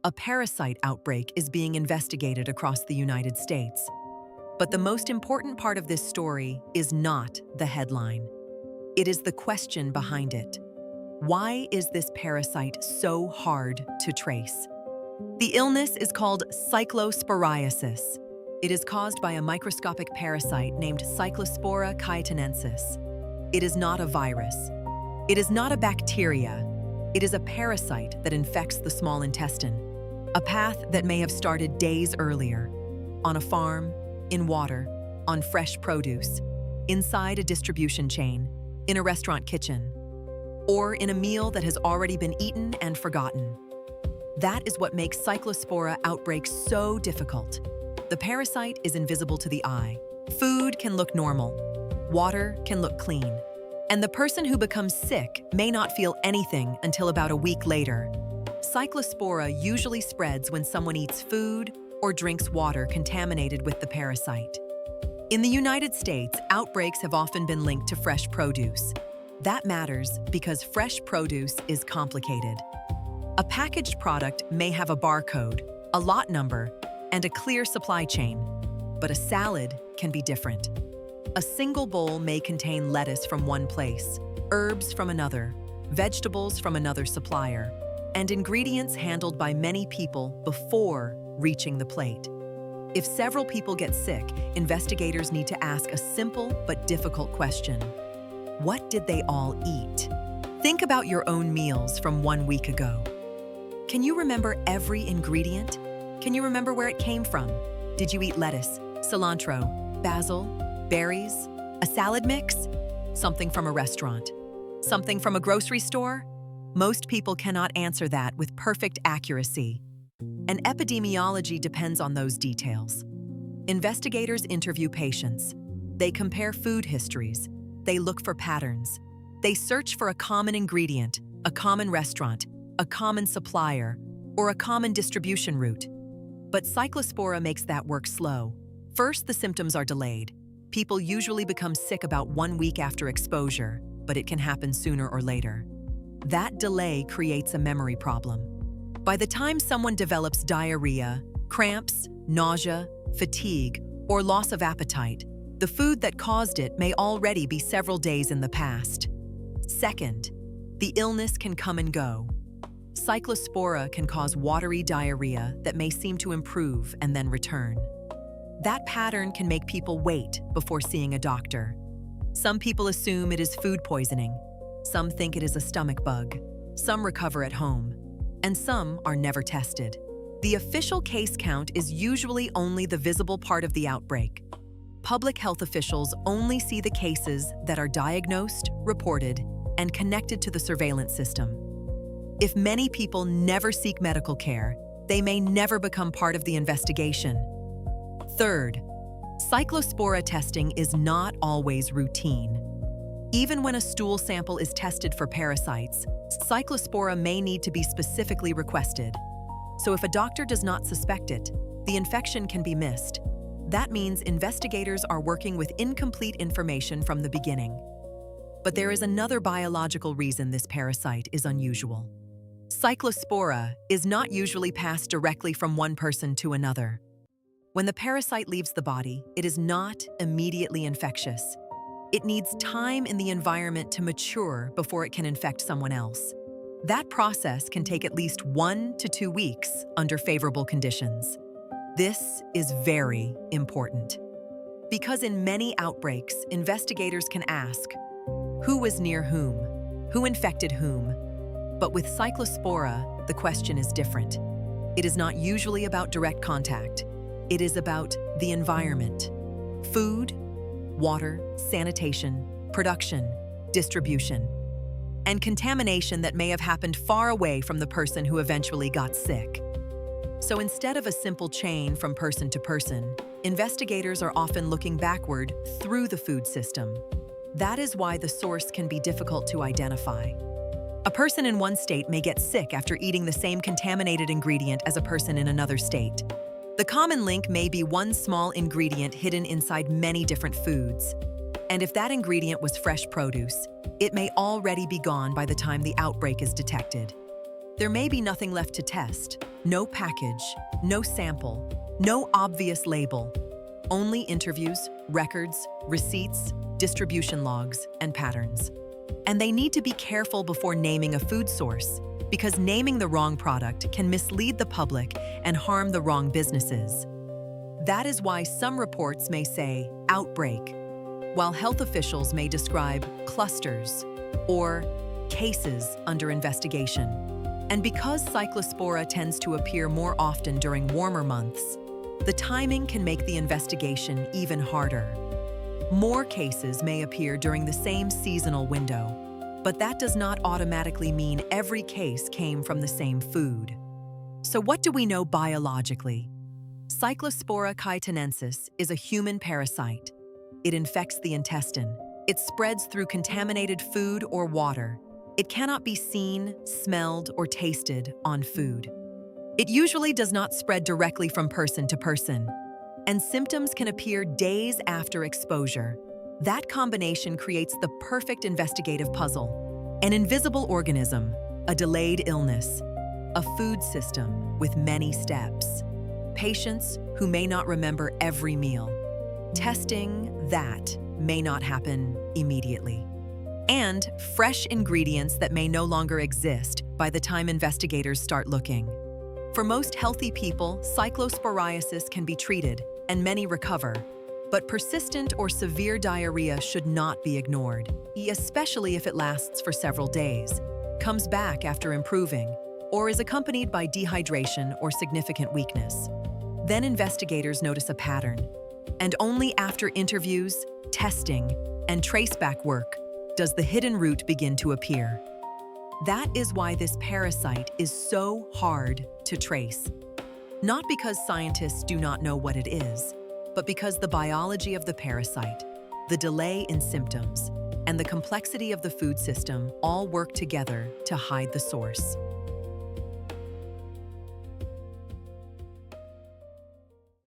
A parasite outbreak is being investigated across the United States. But the most important part of this story is not the headline. It is the question behind it. Why is this parasite so hard to trace? The illness is called cyclosporiasis. It is caused by a microscopic parasite named Cyclospora cayetanensis. It is not a virus. It is not a bacteria. It is a parasite that infects the small intestine, a path that may have started days earlier, on a farm, in water, on fresh produce, inside a distribution chain, in a restaurant kitchen, or in a meal that has already been eaten and forgotten. That is what makes Cyclospora outbreaks so difficult. The parasite is invisible to the eye. Food can look normal. Water can look clean. And the person who becomes sick may not feel anything until about a week later. Cyclospora usually spreads when someone eats food or drinks water contaminated with the parasite. In the United States, outbreaks have often been linked to fresh produce. That matters because fresh produce is complicated. A packaged product may have a barcode, a lot number, and a clear supply chain, but a salad can be different. A single bowl may contain lettuce from one place, herbs from another, vegetables from another supplier, and ingredients handled by many people before reaching the plate. If several people get sick, investigators need to ask a simple but difficult question. What did they all eat? Think about your own meals from 1 week ago. Can you remember every ingredient? Can you remember where it came from? Did you eat lettuce, cilantro, basil, berries, a salad mix? Something from a restaurant? Something from a grocery store? Most people cannot answer that with perfect accuracy. And epidemiology depends on those details. Investigators interview patients. They compare food histories. They look for patterns. They search for a common ingredient, a common restaurant, a common supplier, or a common distribution route. But Cyclospora makes that work slow. First, the symptoms are delayed. People usually become sick about 1 week after exposure, but it can happen sooner or later. That delay creates a memory problem. By the time someone develops diarrhea, cramps, nausea, fatigue, or loss of appetite, the food that caused it may already be several days in the past. Second, the illness can come and go. Cyclospora can cause watery diarrhea that may seem to improve and then return. That pattern can make people wait before seeing a doctor. Some people assume it is food poisoning. Some think it is a stomach bug. Some recover at home. And some are never tested. The official case count is usually only the visible part of the outbreak. Public health officials only see the cases that are diagnosed, reported, and connected to the surveillance system. If many people never seek medical care, they may never become part of the investigation. Third, cyclospora testing is not always routine. Even when a stool sample is tested for parasites, cyclospora may need to be specifically requested. So if a doctor does not suspect it, the infection can be missed. That means investigators are working with incomplete information from the beginning. But there is another biological reason this parasite is unusual. Cyclospora is not usually passed directly from one person to another. When the parasite leaves the body, it is not immediately infectious. It needs time in the environment to mature before it can infect someone else. That process can take at least 1 to 2 weeks under favorable conditions. This is very important. Because in many outbreaks, investigators can ask, who was near whom? Who infected whom? But with Cyclospora, the question is different. It is not usually about direct contact. It is about the environment. Food, water, sanitation, production, distribution, and contamination that may have happened far away from the person who eventually got sick. So instead of a simple chain from person to person, investigators are often looking backward through the food system. That is why the source can be difficult to identify. A person in one state may get sick after eating the same contaminated ingredient as a person in another state. The common link may be one small ingredient hidden inside many different foods. And if that ingredient was fresh produce, it may already be gone by the time the outbreak is detected. There may be nothing left to test, no package, no sample, no obvious label, only interviews, records, receipts, distribution logs, and patterns. And they need to be careful before naming a food source, because naming the wrong product can mislead the public and harm the wrong businesses. That is why some reports may say outbreak, while health officials may describe clusters or cases under investigation. And because Cyclospora tends to appear more often during warmer months, the timing can make the investigation even harder. More cases may appear during the same seasonal window, but that does not automatically mean every case came from the same food. So what do we know biologically? Cyclospora cayetanensis is a human parasite. It infects the intestine. It spreads through contaminated food or water. It cannot be seen, smelled, or tasted on food. It usually does not spread directly from person to person, and symptoms can appear days after exposure. That combination creates the perfect investigative puzzle. An invisible organism, a delayed illness, a food system with many steps, patients who may not remember every meal, testing that may not happen immediately, and fresh ingredients that may no longer exist by the time investigators start looking. For most healthy people, cyclosporiasis can be treated, and many recover. But persistent or severe diarrhea should not be ignored, especially if it lasts for several days, comes back after improving, or is accompanied by dehydration or significant weakness. Then investigators notice a pattern, and only after interviews, testing, and traceback work does the hidden root begin to appear. That is why this parasite is so hard to trace. Not because scientists do not know what it is, but because the biology of the parasite, the delay in symptoms, and the complexity of the food system all work together to hide the source.